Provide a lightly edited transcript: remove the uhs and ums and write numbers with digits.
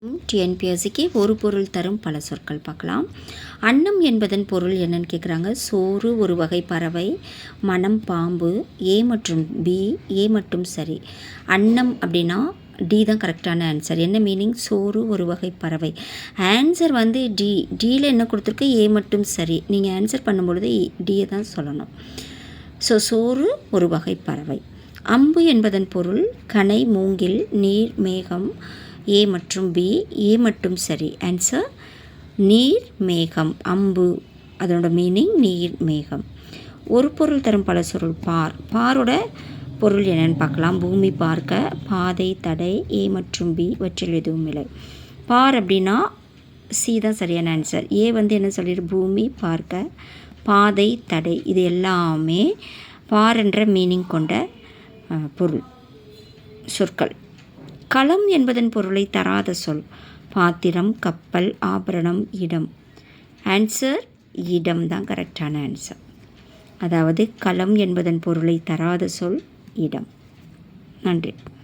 டிஎன்பிஎஸ்சிக்கு ஒரு பொருள் தரும் பல சொற்கள் பார்க்கலாம். அன்னம் என்பதன் பொருள் என்னன்னு கேட்குறாங்க. சோறு ஒரு வகை பறவை, மனம் பாம்பு, ஏ மற்றும் பி, ஏ மட்டும் சரி. அன்னம் அப்படின்னா டி தான் கரெக்டான ஆன்சர். என்ன மீனிங்? சோறு ஒரு வகை பறவை. ஆன்சர் வந்து டி. டியில் என்ன கொடுத்துருக்கு? ஏ மட்டும் சரி. நீங்கள் ஆன்சர் பண்ணும்பொழுது டியை தான் சொல்லணும். ஸோ சோறு ஒரு வகை பறவை. அம்பு என்பதன் பொருள் கனை, மூங்கில், நீர், மேகம், ஏ மற்றும் பி, ஏ மட்டும் சரி. ஆன்சர் நீர் மேகம். அம்பு அதனோட மீனிங் நீர் மேகம். ஒரு பொருள் தரும் பல சொல் பார். பாரோட பொருள் என்னென்னு பார்க்கலாம். பூமி பார்க்க, பாதை, தடை, ஏ மற்றும் பி வற்றில் எதுவும் இல்லை. பார் அப்படின்னா சி தான் சரியான ஆன்சர். ஏ வந்து என்ன சொல்லிடு? பூமி பார்க்க, பாதை, தடை, இது எல்லாமே பார் என்ற மீனிங் கொண்ட பொருள் சொற்கள். களம் என்பதன் பொருளை தராத சொல். பாத்திரம், கப்பல், ஆபரணம், இடம். ஆன்சர் இடம் தான் கரெக்டான ஆன்சர். அதாவது களம் என்பதன் பொருளை தராத சொல் இடம். நன்றி.